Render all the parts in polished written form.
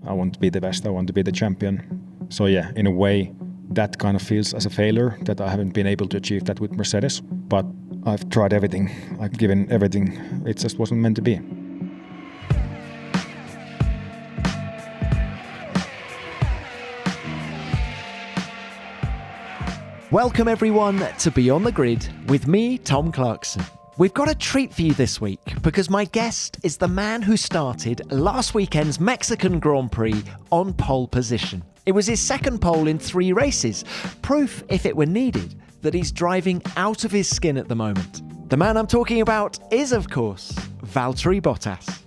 I want to be the best. I want to be the champion. So yeah, in a way, that kind of feels as a failure that I haven't been able to achieve that with Mercedes. But I've tried everything. I've given everything. It just wasn't meant to be. Welcome everyone to Beyond the Grid with me, Tom Clarkson. We've got a treat for you this week because my guest is the man who started last weekend's Mexican Grand Prix on pole position. It was his second pole in 3 races, proof, if it were needed, that he's driving out of his skin at the moment. The man I'm talking about is, of course, Valtteri Bottas.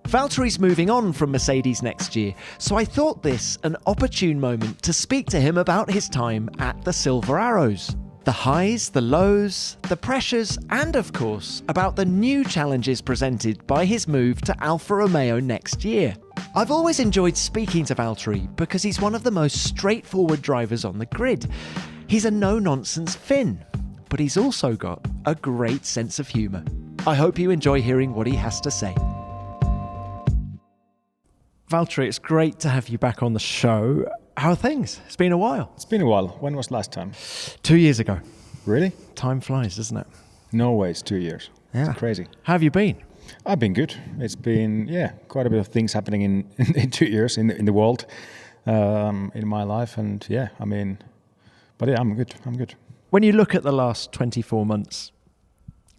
Valtteri's moving on from Mercedes next year, so I thought this an opportune moment to speak to him about his time at the Silver Arrows. The highs, the lows, the pressures, and of course, about the new challenges presented by his move to Alfa Romeo next year. I've always enjoyed speaking to Valtteri because he's one of the most straightforward drivers on the grid. He's a no-nonsense Finn, but he's also got a great sense of humour. I hope you enjoy hearing what he has to say. Valtteri, it's great to have you back on the show. How are things? It's been a while. It's been a while. When was last time? 2 years ago. Really? Time flies, doesn't it? No way, it's 2 years. Yeah. It's crazy. How have you been? I've been good. It's been, quite a bit of things happening in 2 years in the world, in my life. And I'm good. When you look at the last 24 months,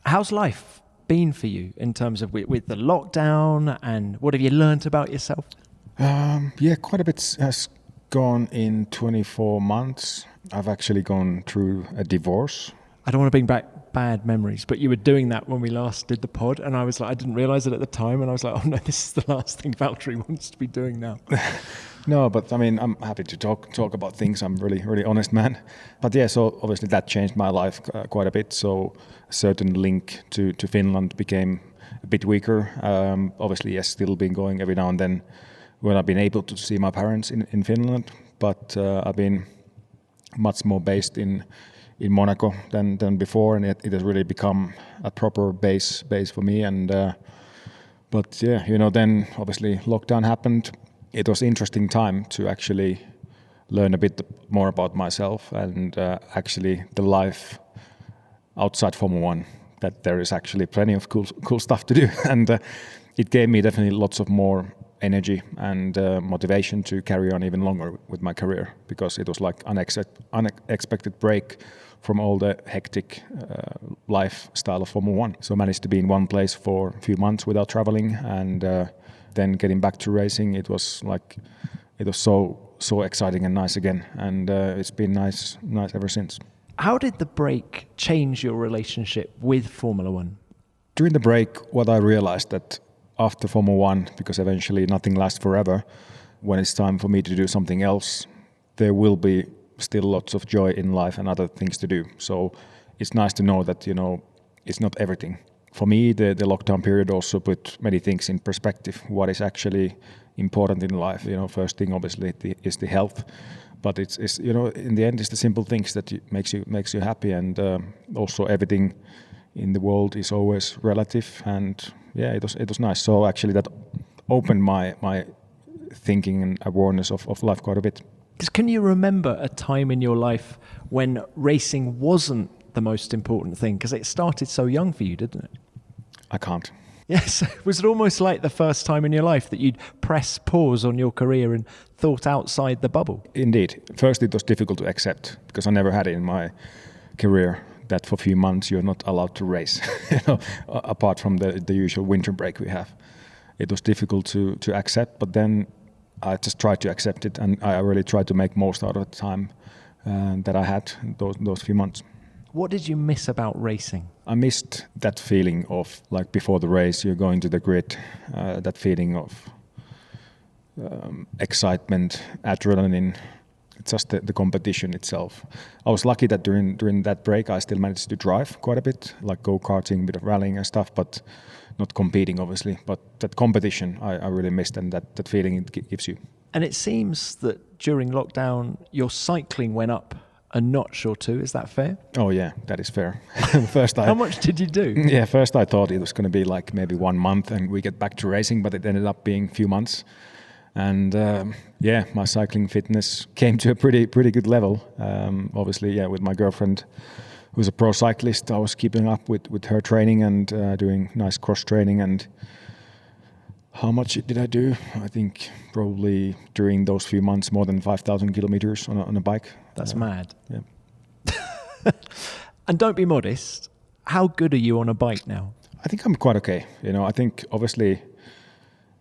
how's life been for you in terms of with the lockdown, and what have you learnt about yourself? Quite a bit has gone in 24 months. I've actually gone through a divorce. I don't want to bring back bad memories, but you were doing that when we last did the pod, and I was like, I didn't realise it at the time, and I was like, oh no, this is the last thing Valtteri wants to be doing now. No, but I'm happy to talk about things. I'm really, really honest man. But yeah, so obviously that changed my life quite a bit. So a certain link to Finland became a bit weaker. Obviously, yes, still been going every now and then when I've been able to see my parents in Finland. But I've been much more based in Monaco than before, and it has really become a proper base for me. And then obviously lockdown happened. It was an interesting time to actually learn a bit more about myself and actually the life outside Formula 1, that there is actually plenty of cool stuff to do. And it gave me definitely lots of more energy and motivation to carry on even longer with my career, because it was like unexpected break from all the hectic lifestyle of Formula 1. So I managed to be in one place for a few months without traveling, and then getting back to racing, it was so exciting and nice again, and it's been nice ever since. How did the break change your relationship with Formula 1? During the break, what I realized that after Formula 1, because eventually nothing lasts forever, when it's time for me to do something else, there will be still lots of joy in life and other things to do. So it's nice to know that, it's not everything. For me, the lockdown period also put many things in perspective. What is actually important in life? First thing obviously is the health, but it's in the end it's the simple things that makes you happy, and also everything in the world is always relative. And it was nice. So actually that opened my thinking and awareness of life quite a bit. Because can you remember a time in your life when racing wasn't the most important thing? Because it started so young for you, didn't it? I can't. Yes. Was it almost like the first time in your life that you'd press pause on your career and thought outside the bubble? Indeed. First, it was difficult to accept because I never had it in my career that for a few months you're not allowed to race, apart from the usual winter break we have. It was difficult to accept, but then I just tried to accept it, and I really tried to make most out of the time that I had those few months. What did you miss about racing? I missed that feeling of, like, before the race, you're going to the grid, that feeling of excitement, adrenaline, just the competition itself. I was lucky that during that break I still managed to drive quite a bit, like go-karting, a bit of rallying and stuff, but not competing obviously. But that competition I really missed, and that feeling it gives you. And it seems that during lockdown your cycling went up a notch or two. Is that fair? Oh yeah, that is fair. How much did you do? Yeah, first I thought it was going to be like maybe 1 month and we get back to racing, but it ended up being a few months. And my cycling fitness came to a pretty good level. Obviously, with my girlfriend, who's a pro cyclist, I was keeping up with her training and doing nice cross training. And how much did I do? I think probably during those few months, more than 5,000 kilometers on a bike. That's mad. Yeah. And don't be modest. How good are you on a bike now? I think I'm quite okay. I think obviously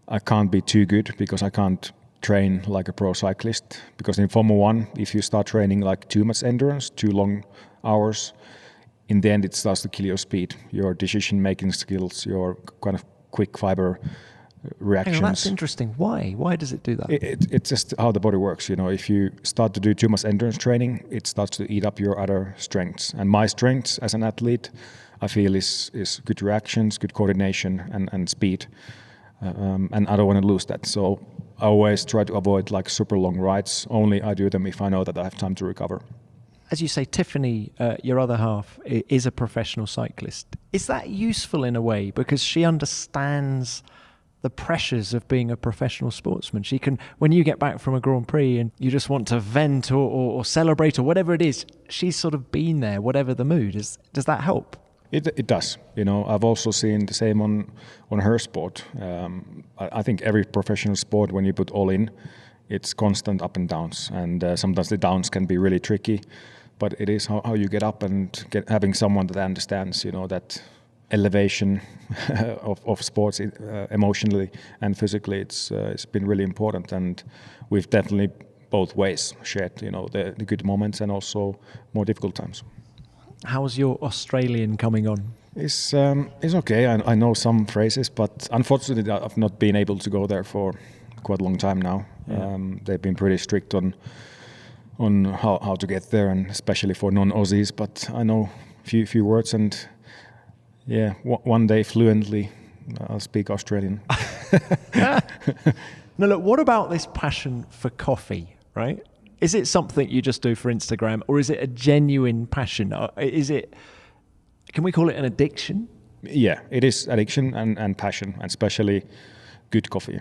I can't be too good because I can't train like a pro cyclist. Because in Formula 1, if you start training like too much endurance, too long hours, in the end it starts to kill your speed, your decision-making skills, your kind of quick fiber reactions. Hang on, that's interesting. Why? Why does it do that? It's just how the body works. If you start to do too much endurance training, it starts to eat up your other strengths. And my strengths as an athlete, I feel is good reactions, good coordination, and speed. And I don't want to lose that. So I always try to avoid like super long rides. Only I do them if I know that I have time to recover. As you say, Tiffany, your other half, is a professional cyclist. Is that useful in a way? Because she understands the pressures of being a professional sportsman. She can, when you get back from a Grand Prix and you just want to vent or celebrate or whatever it is, she's sort of been there, whatever the mood. Does that help? It does. I've also seen the same on her sport. I think every professional sport, when you put all in, it's constant up and downs. And sometimes the downs can be really tricky, but it is how you get up and having someone that understands, that elevation of sports emotionally and physically. It's been really important, and we've definitely both ways shared, the good moments and also more difficult times. How's your Australian coming on? It's okay. I know some phrases, but unfortunately I've not been able to go there for quite a long time now. Yeah. They've been pretty strict on how to get there, and especially for non-Aussies. But I know few words, and one day fluently I'll speak Australian. Now look, what about this passion for coffee, right? Is it something you just do for Instagram, or is it a genuine passion? Can we call it an addiction? Yeah, it is addiction and passion, and especially good coffee.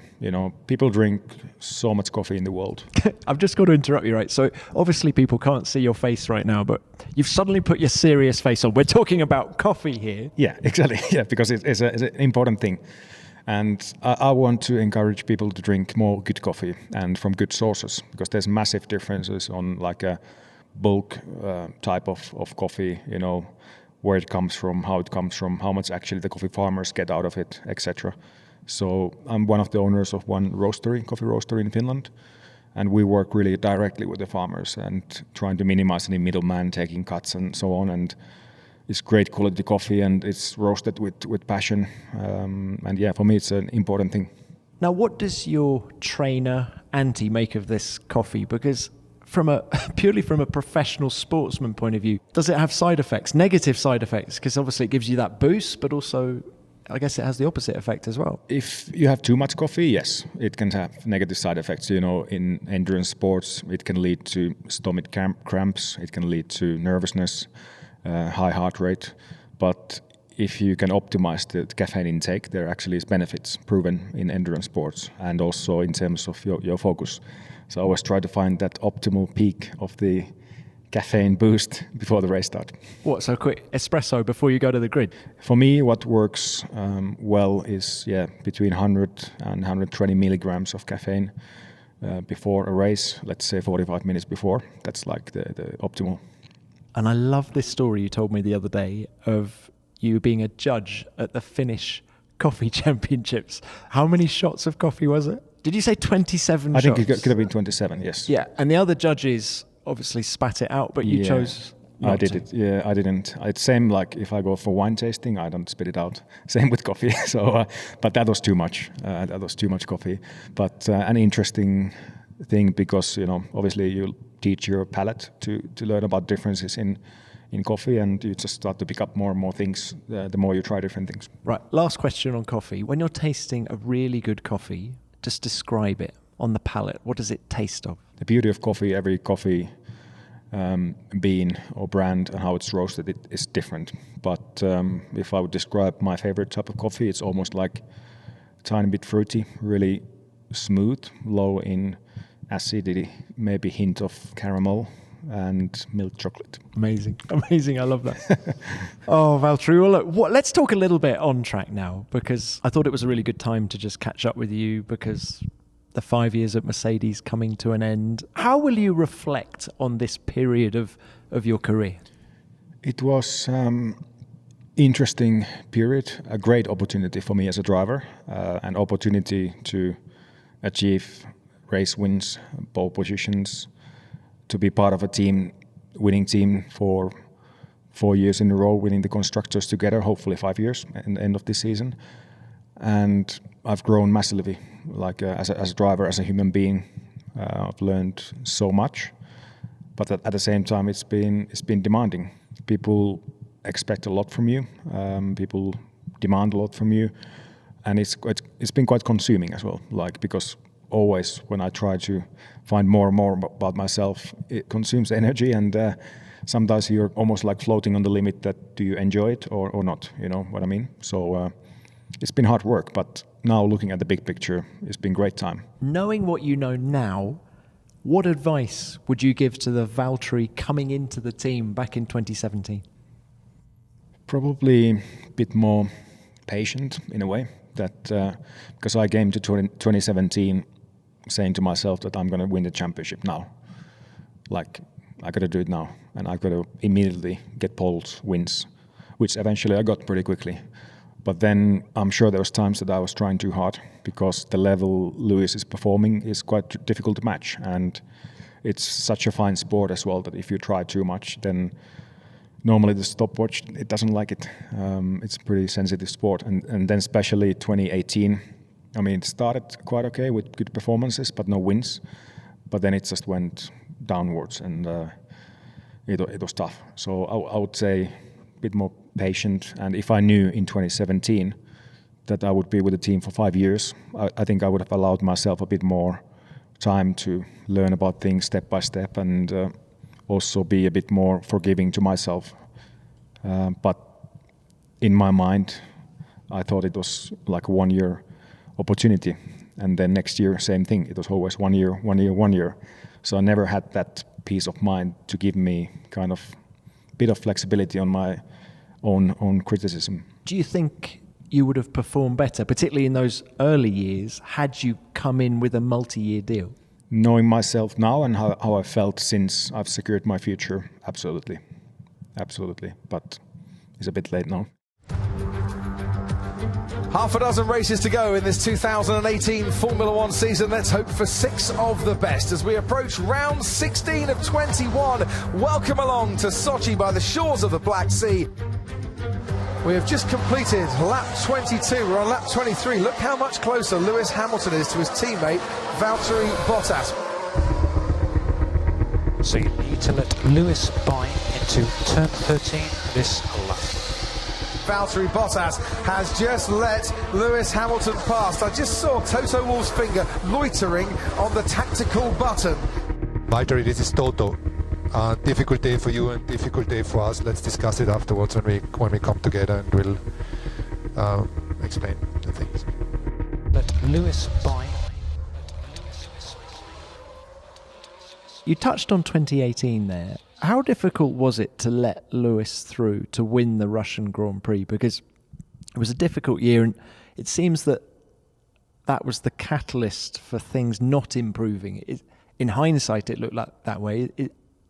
People drink so much coffee in the world. I've just got to interrupt you, right? So obviously people can't see your face right now, but you've suddenly put your serious face on. We're talking about coffee here. Yeah, exactly. Yeah, because it's an important thing. And I want to encourage people to drink more good coffee and from good sources, because there's massive differences on like a bulk type of coffee, where it comes from, how it comes from, how much actually the coffee farmers get out of it, etc. So I'm one of the owners of one coffee roastery in Finland, and we work really directly with the farmers and trying to minimize any middleman taking cuts and so on. And it's great quality coffee, and it's roasted with passion. And for me, it's an important thing. Now, what does your trainer, Antti, make of this coffee? Because purely from a professional sportsman point of view, does it have side effects, negative side effects? Because obviously it gives you that boost, but also I guess it has the opposite effect as well. If you have too much coffee, yes, it can have negative side effects. In endurance sports, it can lead to stomach cramps, it can lead to nervousness, high heart rate. But if you can optimize the caffeine intake, there actually is benefits proven in endurance sports and also in terms of your focus. So I always try to find that optimal peak of the caffeine boost before the race start. What, so quick espresso before you go to the grid? For me, what works well is between 100 and 120 milligrams of caffeine before a race, let's say 45 minutes before. That's like the optimal. And I love this story you told me the other day of you being a judge at the Finnish Coffee Championships. How many shots of coffee was it? Did you say 27 shots? I think it could have been 27, yes. Yeah, and the other judges obviously spat it out, but you chose not to. I didn't. It's same like if I go for wine tasting, I don't spit it out. Same with coffee. So, but that was too much. That was too much coffee. But an interesting thing, because obviously you teach your palate to learn about differences in coffee, and you just start to pick up more and more things the more you try different things. Right. Last question on coffee. When you're tasting a really good coffee, just describe it on the palate. What does it taste of? The beauty of coffee, every coffee bean or brand and how it's roasted, it is different. But if I would describe my favorite type of coffee, it's almost like a tiny bit fruity, really smooth, low in acidity, maybe hint of caramel and milk chocolate. Amazing. I love that. Oh, Valtteri, well, look, let's talk a little bit on track now, because I thought it was a really good time to just catch up with you, because the 5 years at Mercedes coming to an end. How will you reflect on this period of your career? It was interesting period, a great opportunity for me as a driver, an opportunity to achieve race wins, pole positions, to be part of a winning team for 4 years in a row, winning the constructors together, hopefully 5 years in the end of this season. And I've grown massively, like as a driver, as a human being. I've learned so much, but at the same time, it's been demanding. People expect a lot from you. People demand a lot from you, and it's been quite consuming as well. Like, because always when I try to find more and more about myself, it consumes energy, and sometimes you're almost like floating on the limit that do you enjoy it or not, you know what I mean? So it's been hard work, but now looking at the big picture, it's been great time. Knowing what you know now, what advice would you give to the Valtteri coming into the team back in 2017? Probably a bit more patient in a way, that because I came to 2017 saying to myself that I'm going to win the championship now. Like, I got to do it now, and I got to immediately get poles, wins, which eventually I got pretty quickly. But then I'm sure there was times that I was trying too hard, because the level Lewis is performing is quite difficult to match, and it's such a fine sport as well that if you try too much, then normally the stopwatch, it doesn't like it. It's a pretty sensitive sport, and then especially 2018. I mean, it started quite okay with good performances, but no wins. But then it just went downwards, and it was tough. So I would say a bit more patient. And if I knew in 2017 that I would be with the team for 5 years, I think I would have allowed myself a bit more time to learn about things step by step, and also be a bit more forgiving to myself. But in my mind, I thought it was like a 1 year opportunity, and then next year same thing. It was always 1 year, 1 year, 1 year. So I never had that peace of mind to give me kind of bit of flexibility on my own criticism. Do you think you would have performed better, particularly in those early years, had you come in with a multi-year deal? Knowing myself now and how I felt since I've secured my future, absolutely. But it's a bit late now. Half a dozen races to go in this 2018 Formula One season. Let's hope for 6 of the best as we approach round 16 of 21. Welcome along to Sochi by the shores of the Black Sea. We have just completed lap 22. We're on lap 23. Look how much closer Lewis Hamilton is to his teammate Valtteri Bottas. So you need to let Lewis buy into turn 13 this lap. Valtteri Bottas has just let Lewis Hamilton pass. I just saw Toto Wolff's finger loitering on the tactical button. Valtteri, this is Toto. Difficult day for you and difficult day for us. Let's discuss it afterwards when we come together, and we'll explain the things. Let Lewis buy. You touched on 2018 there. How difficult was it to let Lewis through to win the Russian Grand Prix? Because it was a difficult year, and it seems that was the catalyst for things not improving. In hindsight, it looked like that way.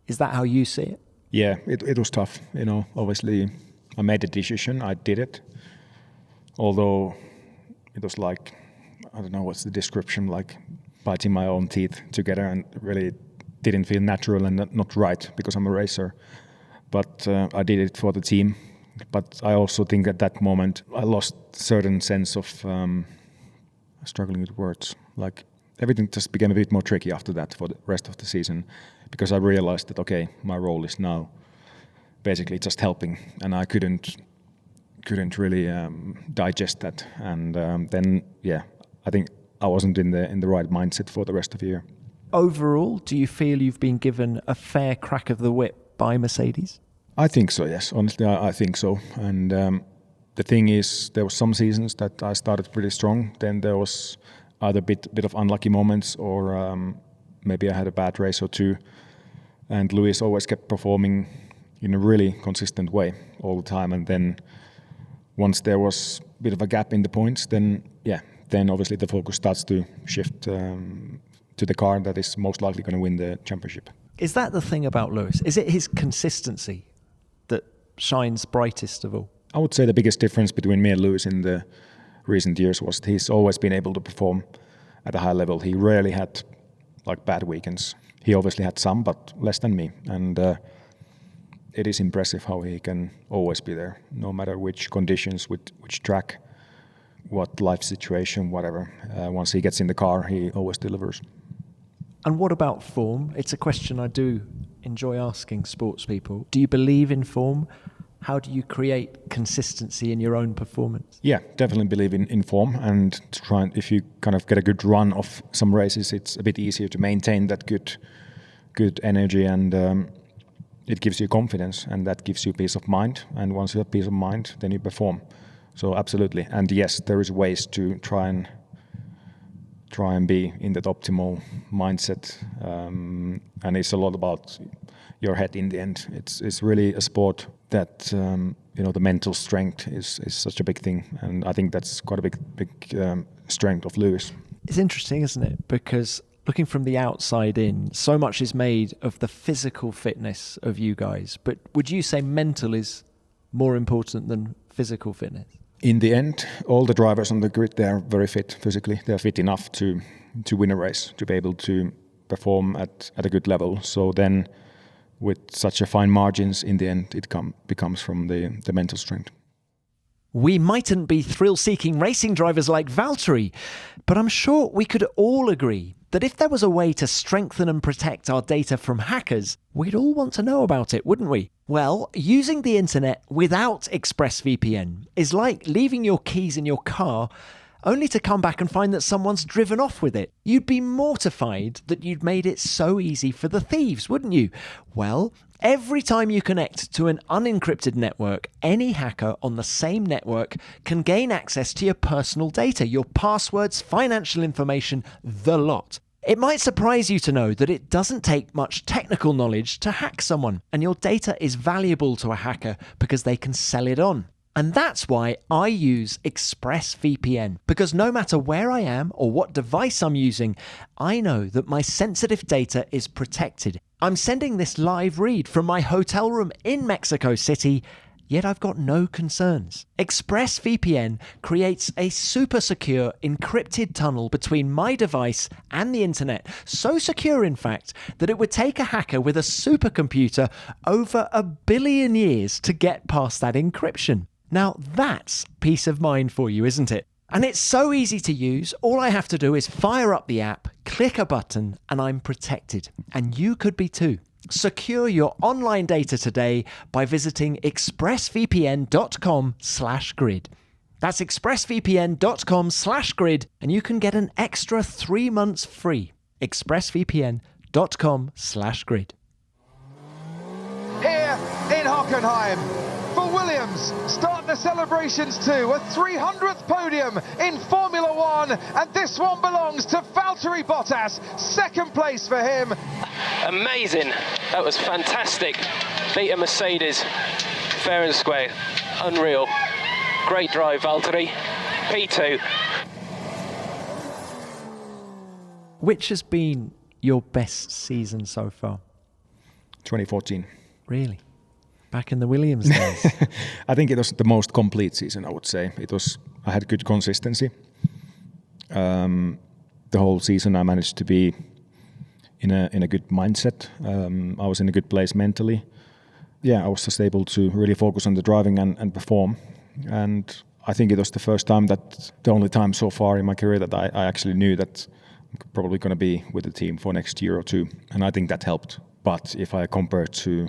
Is that how you see it? Yeah, it was tough. You know, obviously, I made a decision. I did it. Although it was like, I don't know what's the description, like biting my own teeth together, and really didn't feel natural and not right because I'm a racer. But I did it for the team. But I also think at that moment I lost certain sense of struggling with words. Like everything just became a bit more tricky after that for the rest of the season, because I realized that okay, my role is now basically just helping, and I couldn't really digest that. And then I think I wasn't in the right mindset for the rest of the year. Overall, do you feel you've been given a fair crack of the whip by Mercedes? I think so, yes. Honestly, I think so. And the thing is, there were some seasons that I started pretty strong. Then there was either bit of unlucky moments or maybe I had a bad race or two. And Lewis always kept performing in a really consistent way all the time. And then once there was a bit of a gap in the points, then obviously the focus starts to shift to the car that is most likely going to win the championship. Is that the thing about Lewis? Is it his consistency that shines brightest of all? I would say the biggest difference between me and Lewis in the recent years was he's always been able to perform at a high level. He rarely had like bad weekends. He obviously had some, but less than me. And it is impressive how he can always be there, no matter which conditions, which track, what life situation, whatever. Once he gets in the car, he always delivers. And what about form? It's a question I do enjoy asking sports people. Do you believe in form? How do you create consistency in your own performance? Yeah, definitely believe in form, and if you kind of get a good run of some races, it's a bit easier to maintain that good energy, and it gives you confidence, and that gives you peace of mind. And once you have peace of mind, then you perform. So absolutely. And yes, there is ways to try and be in that optimal mindset, and it's a lot about your head in the end. It's really a sport that the mental strength is such a big thing, and I think that's quite a big strength of Lewis. It's interesting, isn't it? Because looking from the outside in, so much is made of the physical fitness of you guys, but would you say mental is more important than physical fitness? In the end, all the drivers on the grid, they are very fit physically. They are fit enough to win a race, to be able to perform at a good level. So then, with such a fine margins, in the end, it becomes from the mental strength. We mightn't be thrill-seeking racing drivers like Valtteri, but I'm sure we could all agree that if there was a way to strengthen and protect our data from hackers, we'd all want to know about it, wouldn't we? Well, using the internet without ExpressVPN is like leaving your keys in your car only to come back and find that someone's driven off with it. You'd be mortified that you'd made it so easy for the thieves, wouldn't you? Well, every time you connect to an unencrypted network, any hacker on the same network can gain access to your personal data, your passwords, financial information, the lot. It might surprise you to know that it doesn't take much technical knowledge to hack someone, and your data is valuable to a hacker because they can sell it on. And that's why I use ExpressVPN, because no matter where I am or what device I'm using, I know that my sensitive data is protected. I'm sending this live read from my hotel room in Mexico City, yet I've got no concerns. ExpressVPN creates a super secure encrypted tunnel between my device and the internet, so secure in fact that it would take a hacker with a supercomputer over 1 billion years to get past that encryption. Now that's peace of mind for you, isn't it? And it's so easy to use. All I have to do is fire up the app, click a button, and I'm protected. And you could be too. Secure your online data today by visiting expressvpn.com/grid. That's expressvpn.com/grid, and you can get an extra 3 months free. expressvpn.com/grid. Here in Hockenheim, for Williams, start the celebrations too. A 300th podium in Formula One, and this one belongs to Valtteri Bottas. Second place for him. Amazing. That was fantastic. Beat a Mercedes, fair and square. Unreal. Great drive, Valtteri. P2. Which has been your best season so far? 2014. Really? Back in the Williams days? I think it was the most complete season, I would say. I had good consistency. The whole season I managed to be in a good mindset. I was in a good place mentally. Yeah, I was just able to really focus on the driving and perform. And I think it was the only time so far in my career that I actually knew that I'm probably going to be with the team for next year or two. And I think that helped. But if I compare to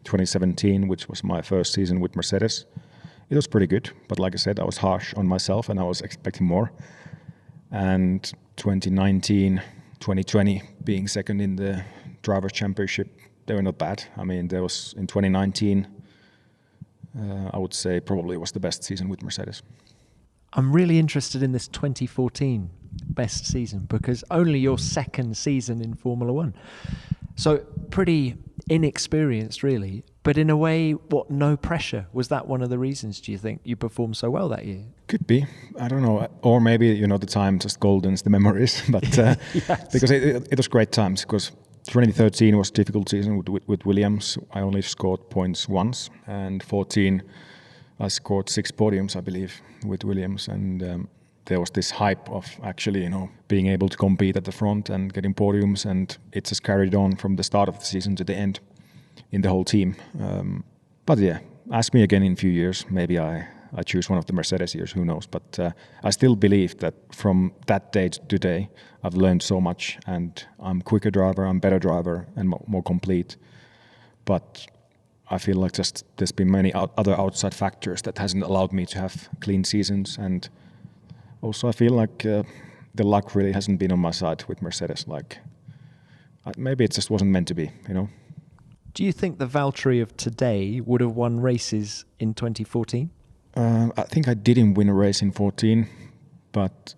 2017, which was my first season with Mercedes, it was pretty good. But like I said, I was harsh on myself and I was expecting more. And 2019, 2020, being second in the Drivers' Championship, they were not bad. I mean, there was in 2019, I would say probably was the best season with Mercedes. I'm really interested in this 2014 best season, because only your second season in Formula One. So pretty inexperienced, really. But in a way, no pressure? Was that one of the reasons, do you think, you performed so well that year? Could be. I don't know. Or maybe, the time just goldens the memories. But Yes. because it was great times, because 2013 was a difficult season with Williams. I only scored points once. And 14, I scored 6 podiums, I believe, with Williams. And there was this hype of actually, being able to compete at the front and getting podiums. And it just carried on from the start of the season to the end in the whole team. But yeah, ask me again in a few years. Maybe I choose one of the Mercedes years, who knows. But I still believe that from that day to today, I've learned so much, and I'm a quicker driver, I'm a better driver, and more complete. But I feel like just there's been many other outside factors that hasn't allowed me to have clean seasons. And also I feel like the luck really hasn't been on my side with Mercedes. Like maybe it just wasn't meant to be, Do you think the Valtteri of today would have won races in 2014? I think I didn't win a race in 14, but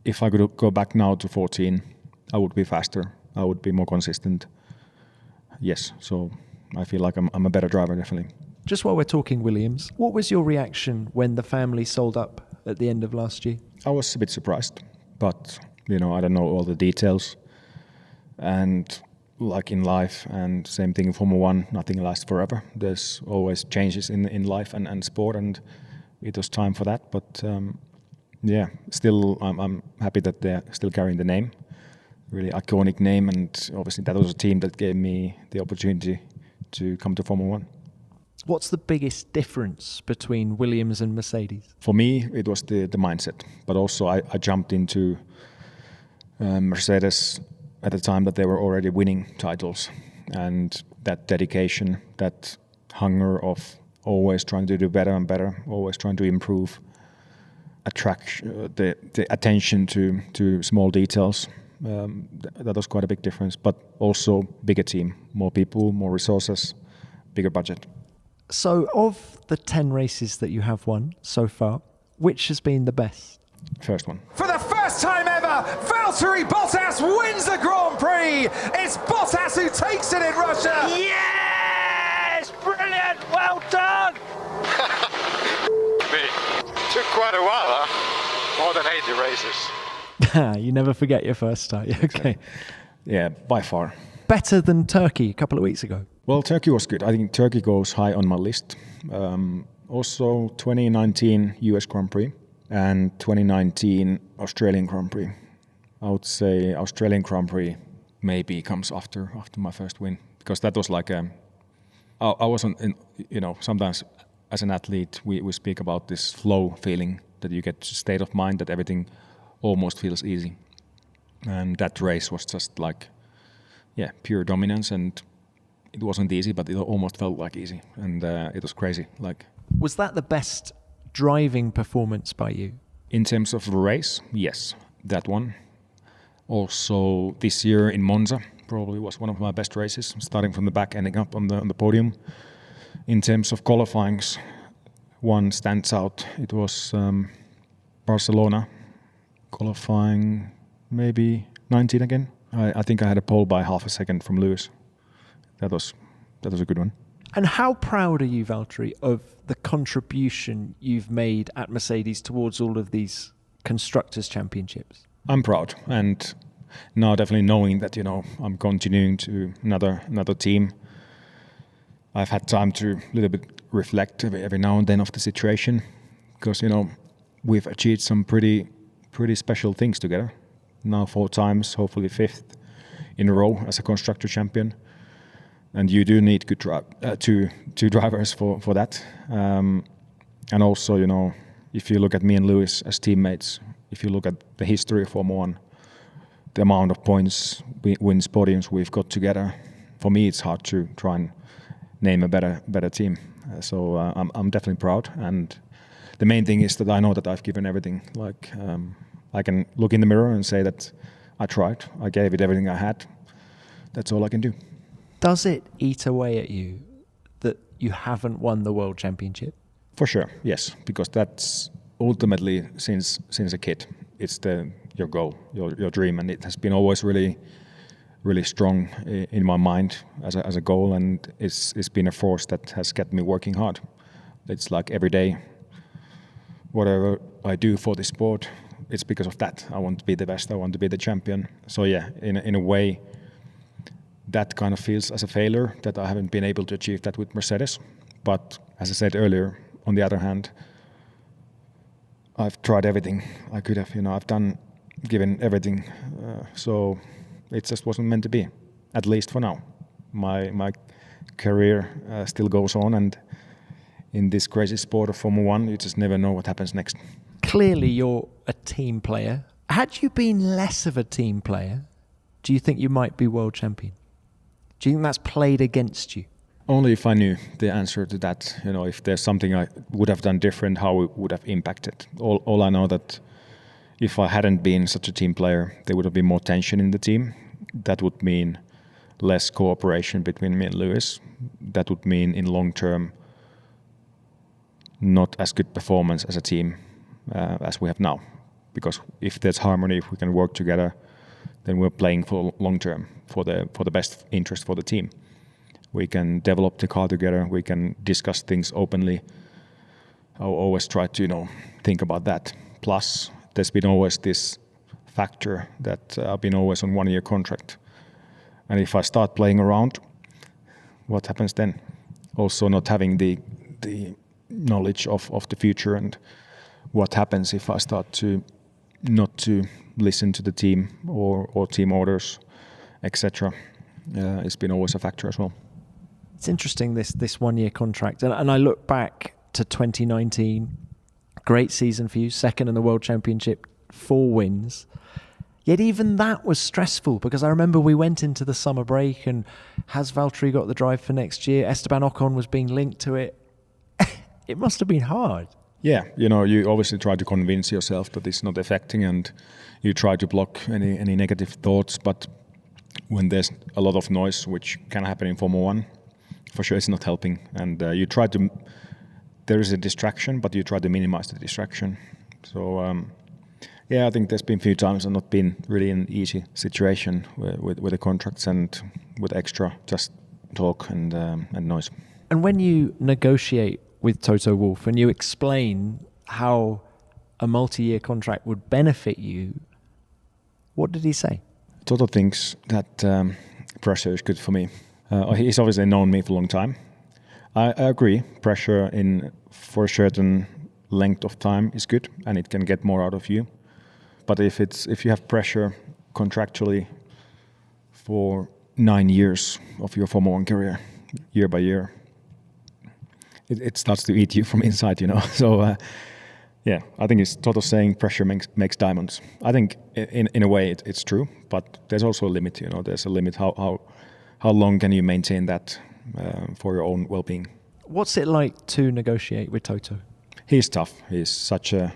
if I could go back now to 14, I would be faster. I would be more consistent. Yes, so I feel like I'm a better driver, definitely. Just while we're talking Williams, what was your reaction when the family sold up at the end of last year? I was a bit surprised, but, I don't know all the details. And like in life, and same thing in Formula One, nothing lasts forever. There's always changes in life and sport, and it was time for that. But still I'm happy that they're still carrying the name, really iconic name, and obviously that was a team that gave me the opportunity to come to Formula One. What's the biggest difference between Williams and Mercedes? For me, it was the mindset, but also I jumped into Mercedes at the time that they were already winning titles, and that dedication, that hunger of always trying to do better and better, always trying to improve, attract the attention to small details. That was quite a big difference, but also bigger team, more people, more resources, bigger budget. So of the 10 races that you have won so far, which has been the best? First one. For the first time ever, Valtteri Bottas wins the Grand Prix. It's Bottas who takes it in Russia. Yes! Brilliant! Well done! Took quite a while, huh? More than 80 races. You never forget your first start. Okay. Yeah, by far. Better than Turkey a couple of weeks ago. Well, Turkey was good. I think Turkey goes high on my list. Also, 2019 US Grand Prix and 2019 Australian Grand Prix. I would say Australian Grand Prix maybe comes after my first win, because that was like I wasn't sometimes as an athlete we speak about this flow feeling, that you get state of mind that everything almost feels easy, and that race was just like pure dominance, and it wasn't easy, but it almost felt like easy, and it was crazy. Like, was that the best driving performance by you? In terms of race, yes, that one. Also, this year in Monza probably was one of my best races, starting from the back, ending up on the podium. In terms of qualifyings, one stands out. It was Barcelona qualifying, maybe 19 again. I think I had a pole by half a second from Lewis. That was a good one. And how proud are you, Valtteri, of the contribution you've made at Mercedes towards all of these Constructors Championships? I'm proud, and now definitely knowing that I'm continuing to another team. I've had time to a little bit reflect every now and then of the situation, because we've achieved some pretty special things together. Now 4 times, hopefully 5th in a row as a constructor champion. And you do need good two drivers for that. And also, if you look at me and Lewis as teammates, if you look at the history of Formula One, the amount of points, wins, podiums we've got together, for me it's hard to try and name a better team. So I'm definitely proud. And the main thing is that I know that I've given everything. Like I can look in the mirror and say that I tried. I gave it everything I had. That's all I can do. Does it eat away at you that you haven't won the World Championship? For sure, yes, because that's ultimately since a kid. It's the your goal, your dream, and it has been always really, really strong in my mind as a goal, and it's been a force that has kept me working hard. It's like every day, whatever I do for the sport, it's because of that. I want to be the best. I want to be the champion. So yeah, in a way, that kind of feels as a failure that I haven't been able to achieve that with Mercedes. But as I said earlier, on the other hand, I've tried everything I could have. I've given everything. So it just wasn't meant to be, at least for now. My career still goes on, and in this crazy sport of Formula One, you just never know what happens next. Clearly, you're a team player. Had you been less of a team player, do you think you might be world champion? Do you think that's played against you? Only if I knew the answer to that. If there's something I would have done different, how it would have impacted. All I know that if I hadn't been such a team player, there would have been more tension in the team. That would mean less cooperation between me and Lewis. That would mean in long term not as good performance as a team as we have now. Because if there's harmony, if we can work together, then we're playing for long term, for the best interest for the team. We can develop the car together. We can discuss things openly. I always try to think about that. Plus, there's been always this factor that I've been always on 1-year contract, and if I start playing around, what happens then? Also, not having the knowledge of the future and what happens if I start not to listen to the team or team orders, etc. It's been always a factor as well. It's interesting, this 1-year contract. And I look back to 2019, great season for you, second in the World Championship, 4 wins. Yet even that was stressful, because I remember we went into the summer break and has Valtteri got the drive for next year? Esteban Ocon was being linked to it. It must have been hard. Yeah, you obviously try to convince yourself that it's not affecting, and you try to block any negative thoughts. But when there's a lot of noise, which can happen in Formula One, for sure it's not helping. And there is a distraction, but you try to minimize the distraction. So I think there's been a few times I've not been really in an easy situation with the contracts and with extra just talk and noise. And when you negotiate with Toto Wolff and you explain how a multi-year contract would benefit you, what did he say? Toto thinks that pressure is good for me. He's obviously known me for a long time. I agree, pressure for a certain length of time is good, and it can get more out of you. But if you have pressure contractually for 9 years of your Formula One career, year by year, it starts to eat you from inside, So, I think it's Toto saying pressure makes diamonds. I think in a way it's true, but there's also a limit. There's a limit how long can you maintain that for your own well-being. What's it like to negotiate with Toto? He's tough. He's such a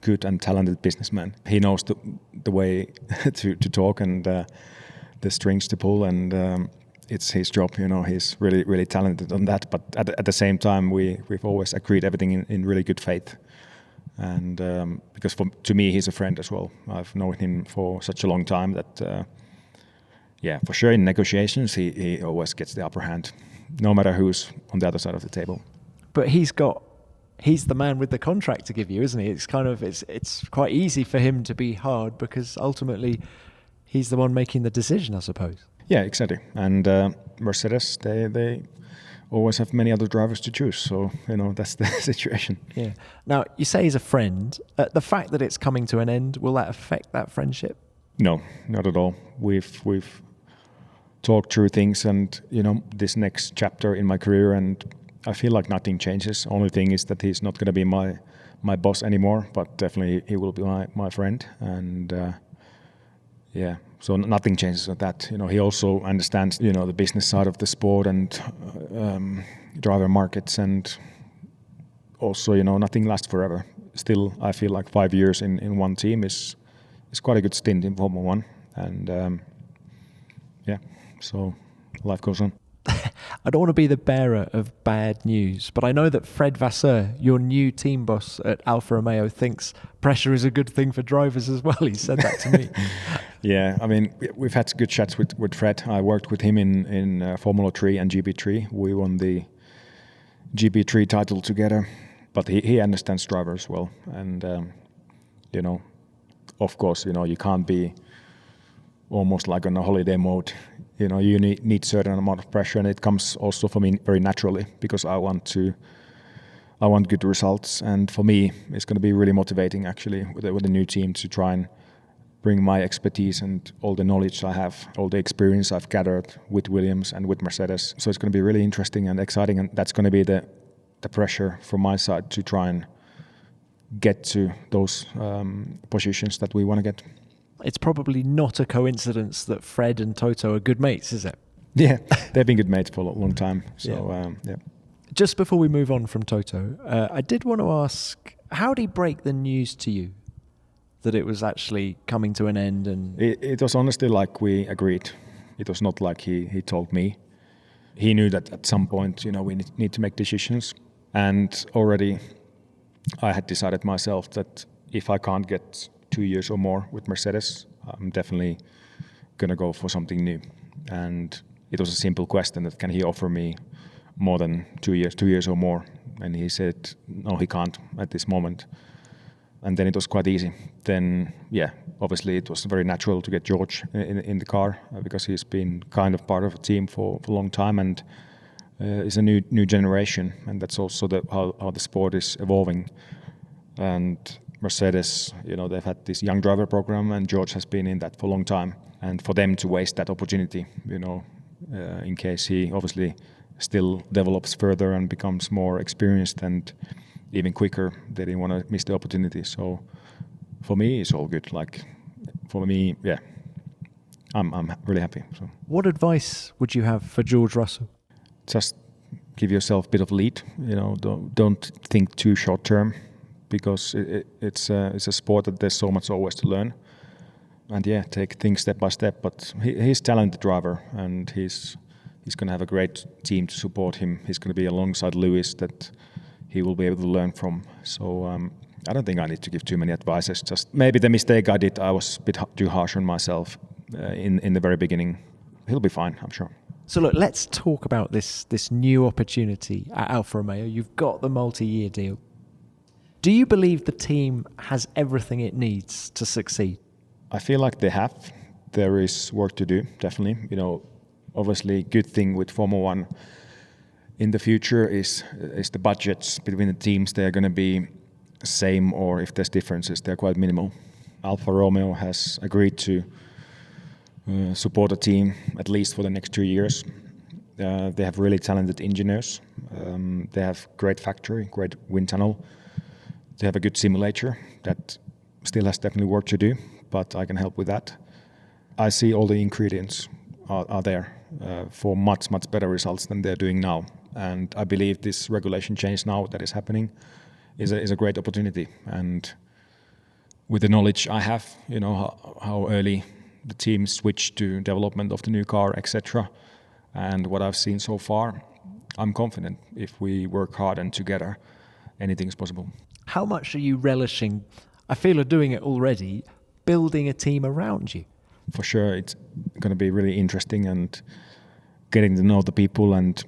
good and talented businessman. He knows the way to talk and the strings to pull, and it's his job. He's really, really talented on that. But at the same time, we've always agreed everything in really good faith. And because to me, he's a friend as well. I've known him for such a long time that, for sure in negotiations, he always gets the upper hand, no matter who's on the other side of the table. But he's the man with the contract to give you, isn't he? It's it's quite easy for him to be hard, because ultimately he's the one making the decision, I suppose. Yeah, exactly. And Mercedes, they always have many other drivers to choose. So, that's the situation. Yeah. Now, you say he's a friend. The fact that it's coming to an end, will that affect that friendship? No, not at all. We've talked through things and, this next chapter in my career, and I feel like nothing changes. Only thing is that he's not going to be my boss anymore, but definitely he will be my friend. And so nothing changes with that. He also understands, the business side of the sport and driver markets, and also, nothing lasts forever. Still, I feel like 5 years in one team is quite a good stint in Formula One. And so life goes on. I don't want to be the bearer of bad news, but I know that Fred Vasseur, your new team boss at Alfa Romeo, thinks pressure is a good thing for drivers as well. He said that to me. Yeah, I mean, we've had good chats with Fred. I worked with him in Formula 3 and GP3. We won the GP3 title together, but he understands drivers well. And, of course, you can't be almost like on a holiday mode. You need certain amount of pressure, and it comes also for me very naturally because I want good results. And for me, it's going to be really motivating actually with the new team to try and bring my expertise and all the knowledge I have, all the experience I've gathered with Williams and with Mercedes. So it's going to be really interesting and exciting, and that's going to be the pressure from my side to try and get to those positions that we want to get. It's probably not a coincidence that Fred and Toto are good mates, is it? Yeah, they've been good mates for a long time. So, yeah. Just before we move on from Toto, I did want to ask, how did he break the news to you that it was actually coming to an end? And it was honestly like we agreed. It was not like he told me. He knew that at some point, we need to make decisions. And already I had decided myself that if I can't get 2 years or more with Mercedes, I'm definitely going to go for something new. And it was a simple question that can he offer me more than 2 years or more? And he said, no, he can't at this moment. And then it was quite easy. Then, obviously it was very natural to get George in the car because he's been kind of part of the team for a long time and is a new generation. And that's also how the sport is evolving. And Mercedes, they've had this young driver program, and George has been in that for a long time. And for them to waste that opportunity, in case he obviously still develops further and becomes more experienced and even quicker, they didn't want to miss the opportunity. So for me, it's all good. Like for me, I'm really happy. So. What advice would you have for George Russell? Just give yourself a bit of lead. Don't think too short term. Because it's a sport that there's so much always to learn, and take things step by step. But he's a talented driver, and he's going to have a great team to support him. He's going to be alongside Lewis that he will be able to learn from. So I don't think I need to give too many advices. Just maybe the mistake I did, I was a bit too harsh on myself in the very beginning. He'll be fine, I'm sure. So look, let's talk about this new opportunity at Alfa Romeo. You've got the multi-year deal. Do you believe the team has everything it needs to succeed? I feel like they have. There is work to do, definitely. Obviously, good thing with Formula 1 in the future is the budgets between the teams. They're going to be the same, or if there's differences, they're quite minimal. Alfa Romeo has agreed to support the team at least for the next 2 years. They have really talented engineers. They have great factory, great wind tunnel. They have a good simulator that still has definitely work to do, but I can help with that. I see all the ingredients are there for much better results than they're doing now. And I believe this regulation change now that is happening is a great opportunity. And with the knowledge I have, how early the team switched to development of the new car, etc., and what I've seen so far, I'm confident if we work hard and together, anything is possible. How much are you relishing, I feel you're doing it already, building a team around you? For sure, it's going to be really interesting and getting to know the people and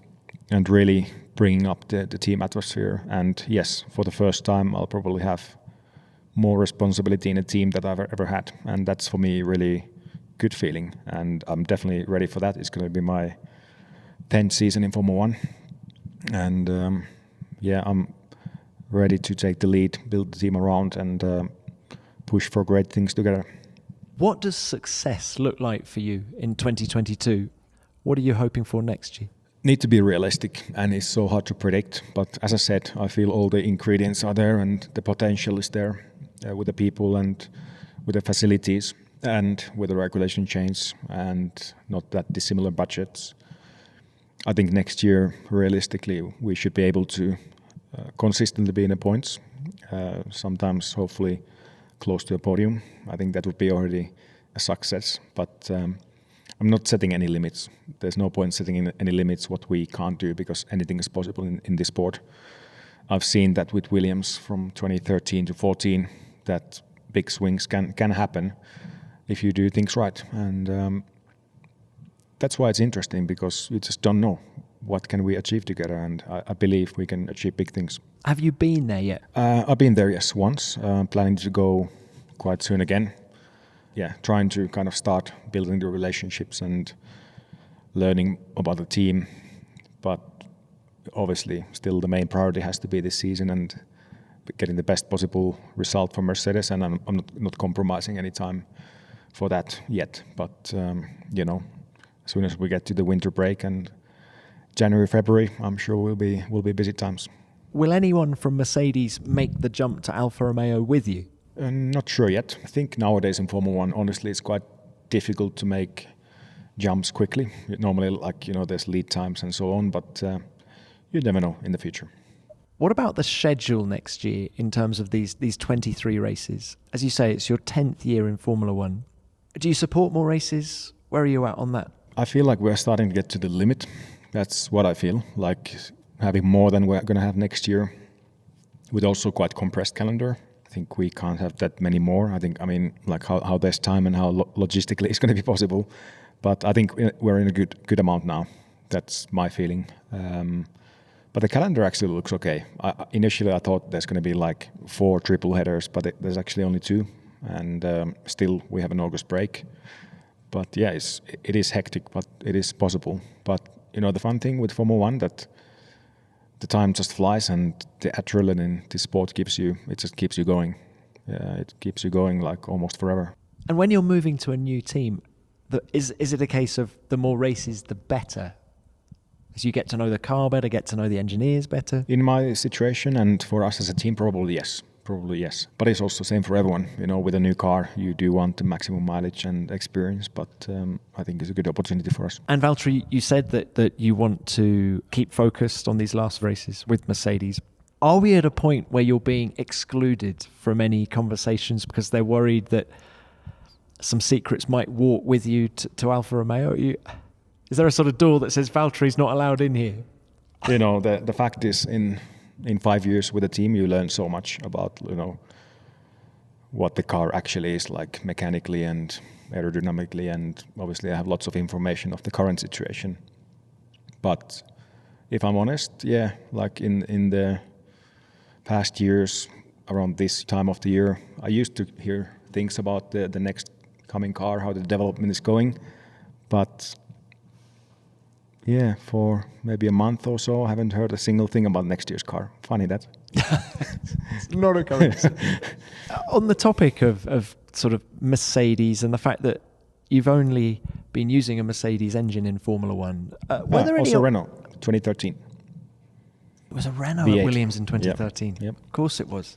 really bringing up the team atmosphere. And yes, for the first time, I'll probably have more responsibility in a team that I've ever had. And that's for me really good feeling. And I'm definitely ready for that. It's going to be my 10th season in Formula 1. And I'm ready to take the lead, build the team around, and push for great things together. What does success look like for you in 2022? What are you hoping for next year? Need to be realistic, and it's so hard to predict. But as I said, I feel all the ingredients are there, and the potential is there with the people and with the facilities and with the regulation change and not that dissimilar budgets. I think next year, realistically, we should be able to consistently be in the points, sometimes hopefully close to a podium. I think that would be already a success, but I'm not setting any limits. There's no point setting in any limits what we can't do, because anything is possible in this sport. I've seen that with Williams from 2013 to 14, that big swings can happen if you do things right. And that's why it's interesting, because you just don't know what can we achieve together, and I believe we can achieve big things. Have you been there yet? I've been there, yes, once. Planning to go quite soon again. Yeah, trying to kind of start building the relationships and learning about the team. But obviously, still the main priority has to be this season and getting the best possible result for Mercedes. And I'm not compromising any time for that yet. But, as soon as we get to the winter break and January, February, I'm sure will be busy times. Will anyone from Mercedes make the jump to Alfa Romeo with you? Not sure yet. I think nowadays in Formula One, honestly, it's quite difficult to make jumps quickly. Normally, there's lead times and so on, but you never know in the future. What about the schedule next year in terms of these 23 races? As you say, it's your 10th year in Formula One. Do you support more races? Where are you at on that? I feel like we're starting to get to the limit. That's what I feel, like having more than we're going to have next year, with also quite compressed calendar. I think we can't have that many more. How there's time and how logistically it's going to be possible. But I think we're in a good amount now. That's my feeling. But the calendar actually looks okay. Initially, I thought there's going to be like 4 triple headers, but there's actually only 2. And still, we have an August break. But yeah, it is hectic, but it is possible. But the fun thing with Formula One, that the time just flies, and the adrenaline this sport gives you, it just keeps you going. It keeps you going like almost forever. And when you're moving to a new team, is it a case of the more races, the better? As you get to know the car better, get to know the engineers better? In my situation and for us as a team, probably yes. But it's also the same for everyone. With a new car, you do want the maximum mileage and experience, but I think it's a good opportunity for us. And Valtteri, you said that you want to keep focused on these last races with Mercedes. Are we at a point where you're being excluded from any conversations because they're worried that some secrets might walk with you to Alfa Romeo? Is there a sort of door that says Valtteri's not allowed in here? The fact is, in 5 years with a team, you learn so much about what the car actually is like mechanically and aerodynamically, and obviously I have lots of information of the current situation. But if I'm honest, like in the past years around this time of the year, I used to hear things about the next coming car, how the development is going, but for maybe a month or so, I haven't heard a single thing about next year's car. Funny that. It's not a coincidence. On the topic of sort of Mercedes and the fact that you've only been using a Mercedes engine in Formula One, were there any... Also Renault, 2013. It was a Renault V8. at Williams in 2013. Yep. Of course it was.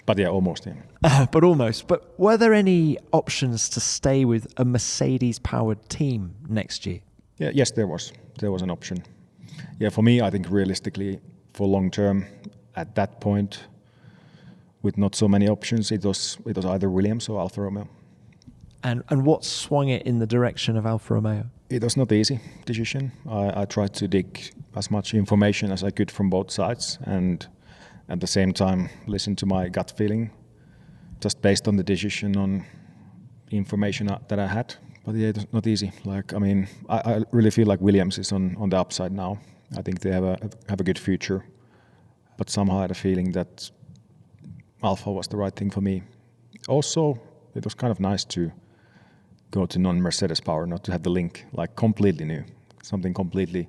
But almost, yeah. But almost. But were there any options to stay with a Mercedes-powered team next year? Yeah, yes, there was. There was an option. Yeah, for me, I think realistically, for long term, at that point, with not so many options, it was either Williams or Alfa Romeo. And what swung it in the direction of Alfa Romeo? It was not an easy decision. I tried to dig as much information as I could from both sides, and at the same time listen to my gut feeling, just based on the decision on information that I had. But yeah, it's not easy. I really feel like Williams is on the upside now. I think they have a good future. But somehow I had a feeling that Alfa was the right thing for me. Also, it was kind of nice to go to non-Mercedes power, not to have the link, like completely new, something completely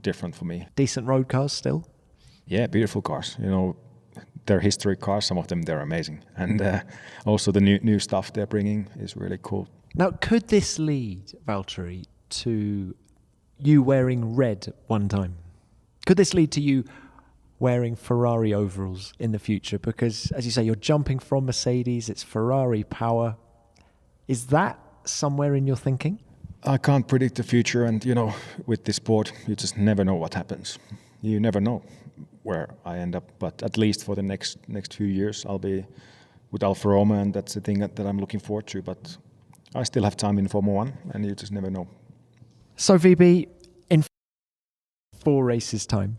different for me. Decent road cars still? Yeah, beautiful cars. They're historic cars. Some of them, they're amazing. And also the new stuff they're bringing is really cool. Now, could this lead, Valtteri, to you wearing red one time? Could this lead to you wearing Ferrari overalls in the future? Because, as you say, you're jumping from Mercedes, it's Ferrari power. Is that somewhere in your thinking? I can't predict the future, and, with this sport, you just never know what happens. You never know where I end up, but at least for the next few years, I'll be with Alfa Romeo, and that's the thing that I'm looking forward to, but I still have time in Formula One, and you just never know. So VB, in 4 races' time,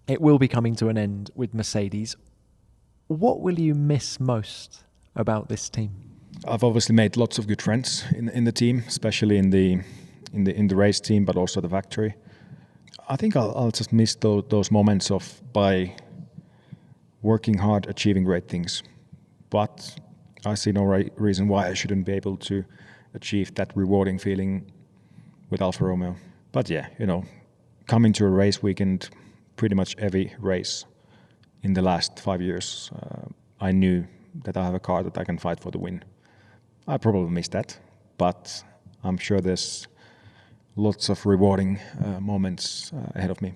it will be coming to an end with Mercedes. What will you miss most about this team? I've obviously made lots of good friends in the team, especially in the race team, but also the factory. I think I'll just miss those moments of by working hard, achieving great things. But I see no reason why I shouldn't be able to achieve that rewarding feeling with Alfa Romeo. But yeah, coming to a race weekend, pretty much every race in the last 5 years, I knew that I have a car that I can fight for the win. I probably missed that, but I'm sure there's lots of rewarding moments ahead of me.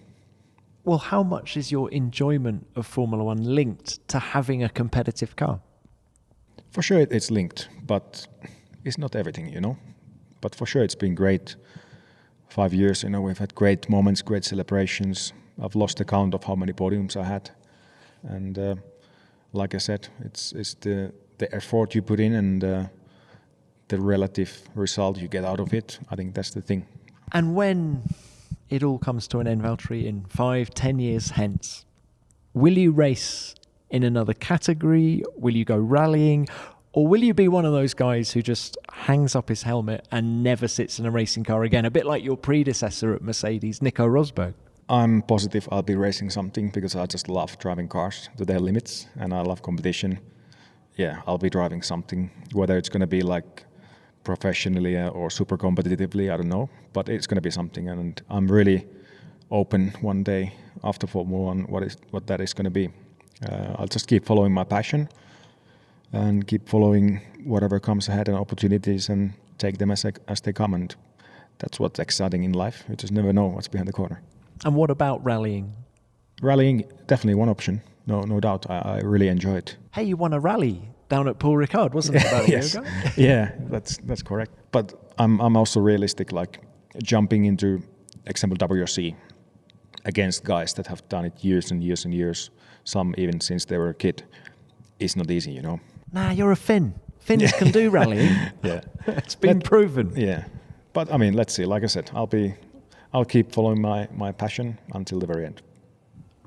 Well, how much is your enjoyment of Formula One linked to having a competitive car? For sure it's linked, but it's not everything, But for sure it's been great 5 years, we've had great moments, great celebrations. I've lost the count of how many podiums I had. And like I said, it's the effort you put in and the relative result you get out of it. I think that's the thing. And when it all comes to an end, Valtteri, in 5-10 years hence, will you race in another category? Will you go rallying? Or will you be one of those guys who just hangs up his helmet and never sits in a racing car again? A bit like your predecessor at Mercedes, Nico Rosberg. I'm positive I'll be racing something because I just love driving cars to their limits and I love competition. Yeah, I'll be driving something, whether it's going to be like professionally or super competitively, I don't know, but it's going to be something, and I'm really open one day after Formula One what that is going to be. I'll just keep following my passion and keep following whatever comes ahead and opportunities and take them as they come, and that's what's exciting in life. You just never know what's behind the corner. And what about rallying? Rallying, definitely one option, no doubt. I really enjoy it. Hey, you won a rally down at Paul Ricard, wasn't it, about a year ago? Yeah, that's correct. But I'm also realistic, like jumping into example WRC against guys that have done it years and years and years, some even since they were a kid, is not easy, Nah, you're a Finn. Finns can do rallying. Yeah. It's been proven. Yeah. But I mean, let's see. Like I said, I'll keep following my passion until the very end.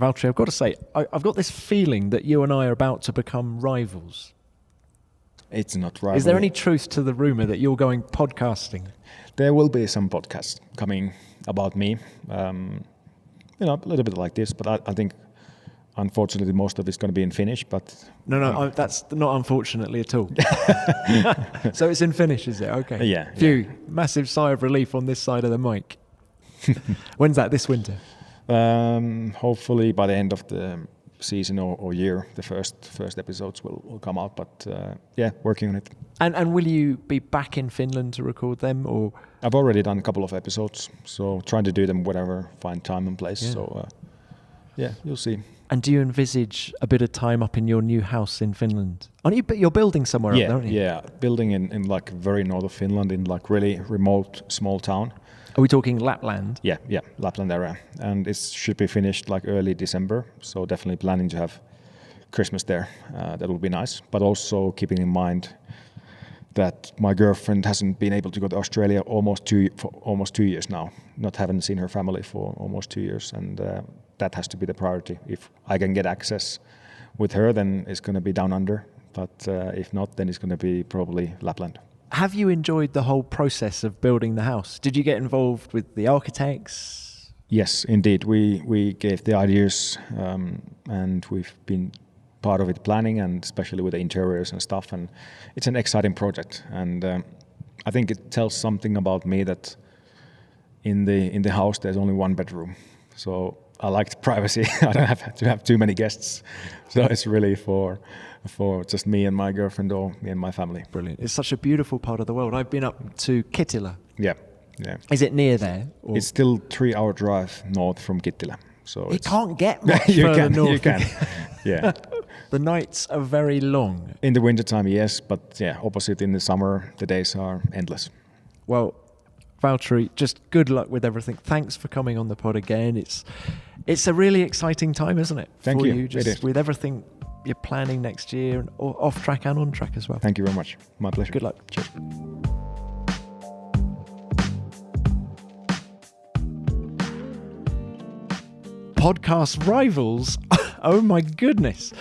Valtteri, I've got to say, I've got this feeling that you and I are about to become rivals. It's not rivalry. Is there any truth to the rumour that you're going podcasting? There will be some podcasts coming about me, a little bit like this, but I think unfortunately most of it's going to be in Finnish, but... No, that's not unfortunately at all. So it's in Finnish, is it? Okay. Yeah. Phew, massive sigh of relief on this side of the mic. When's that, this winter? Hopefully by the end of the season or year, the first episodes will come out, but working on it. And will you be back in Finland to record them, or...? I've already done a couple of episodes, so trying to do them whenever find time and place. Yeah. So you'll see. And do you envisage a bit of time up in your new house in Finland? You're building somewhere up there, aren't you? Yeah, building in like very north of Finland, in like really remote small town. Are we talking Lapland? Yeah, Lapland area. And it should be finished like early December, so definitely planning to have Christmas there. That will be nice, but also keeping in mind that my girlfriend hasn't been able to go to Australia for almost 2 years now. Haven't seen her family for almost 2 years, and that has to be the priority. If I can get access with her, then it's going to be down under, but if not, then it's going to be probably Lapland. Have you enjoyed the whole process of building the house? Did you get involved with the architects? Yes, indeed. We gave the ideas, and we've been part of it planning, and especially with the interiors and stuff. And it's an exciting project, and I think it tells something about me that in the house there's only one bedroom, so I like privacy. I don't have to have too many guests, so it's really for just me and my girlfriend or me and my family. Brilliant. It's such a beautiful part of the world. I've been up to Kittilä. Yeah. Is it near there? Or? It's still 3-hour drive north from Kittilä. So it can't get much further north. You can. Yeah. The nights are very long. In the wintertime, yes, but opposite in the summer, the days are endless. Well, Valtteri, just good luck with everything. Thanks for coming on the pod again. It's a really exciting time, isn't it? Thank you. Just with everything you're planning next year, and off track and on track as well. Thank you very much. My pleasure. Good luck. Cheers. podcast rivals. Oh my goodness.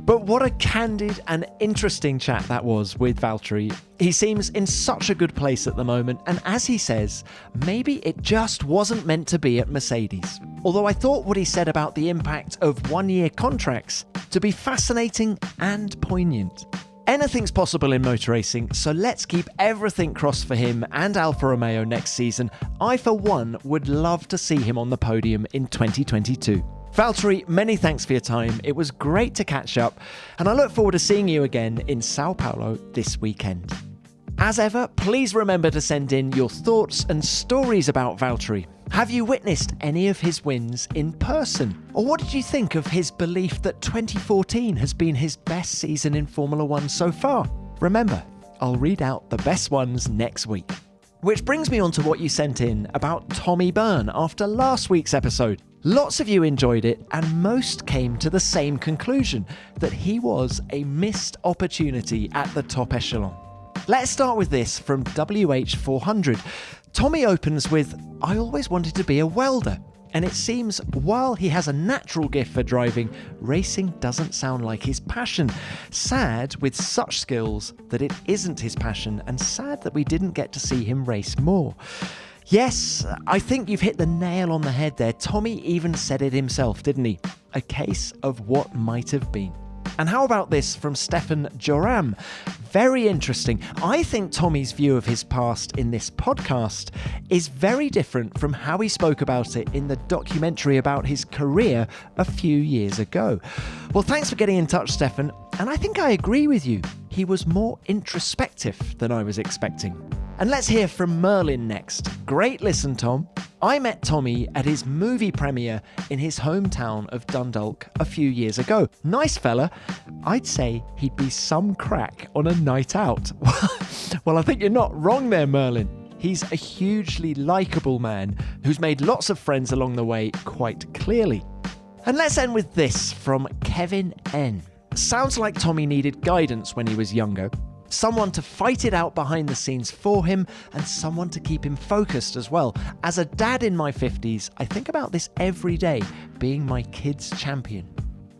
But what a candid and interesting chat that was with Valtteri. He seems in such a good place at the moment, and as he says, maybe it just wasn't meant to be at Mercedes. Although I thought what he said about the impact of one-year contracts to be fascinating and poignant. Anything's possible in motor racing, so let's keep everything crossed for him and Alfa Romeo next season. I, for one, would love to see him on the podium in 2022. Valtteri, many thanks for your time. It was great to catch up, and I look forward to seeing you again in Sao Paulo this weekend. As ever, please remember to send in your thoughts and stories about Valtteri. Have you witnessed any of his wins in person? Or what did you think of his belief that 2014 has been his best season in Formula 1 so far? Remember, I'll read out the best ones next week. Which brings me on to what you sent in about Tommy Byrne after last week's episode. Lots of you enjoyed it, and most came to the same conclusion, that he was a missed opportunity at the top echelon. Let's start with this from WH400. Tommy opens with, "I always wanted to be a welder, and it seems while he has a natural gift for driving, racing doesn't sound like his passion. Sad with such skills that it isn't his passion, and sad that we didn't get to see him race more." Yes, I think you've hit the nail on the head there. Tommy even said it himself, didn't he? A case of what might have been. And how about this from Stefan Joram? Very interesting. I think Tommy's view of his past in this podcast is very different from how he spoke about it in the documentary about his career a few years ago. Well, thanks for getting in touch, Stefan. And I think I agree with you. He was more introspective than I was expecting. And let's hear from Merlin next. Great listen, Tom. I met Tommy at his movie premiere in his hometown of Dundalk a few years ago. Nice fella. I'd say he'd be some crack on a night out. Well, I think you're not wrong there, Merlin. He's a hugely likeable man who's made lots of friends along the way quite clearly. And let's end with this from Kevin N. Sounds like Tommy needed guidance when he was younger. Someone to fight it out behind the scenes for him, and someone to keep him focused as well. As a dad in my 50s, I think about this every day, being my kid's champion.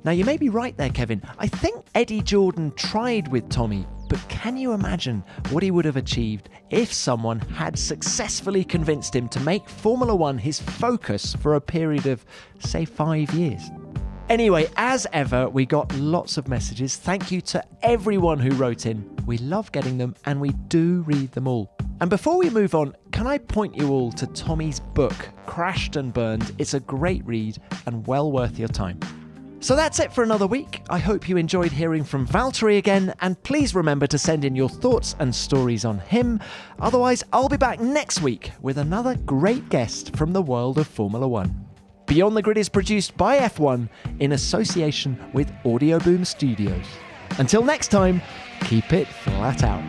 Now, you may be right there, Kevin. I think Eddie Jordan tried with Tommy, but can you imagine what he would have achieved if someone had successfully convinced him to make Formula 1 his focus for a period of, say, 5 years? Anyway, as ever, we got lots of messages. Thank you to everyone who wrote in. We love getting them, and we do read them all. And before we move on, can I point you all to Tommy's book, Crashed and Burned? It's a great read and well worth your time. So that's it for another week. I hope you enjoyed hearing from Valtteri again, and please remember to send in your thoughts and stories on him. Otherwise, I'll be back next week with another great guest from the world of Formula 1. Beyond the Grid is produced by F1 in association with Audio Boom Studios. Until next time, keep it flat out.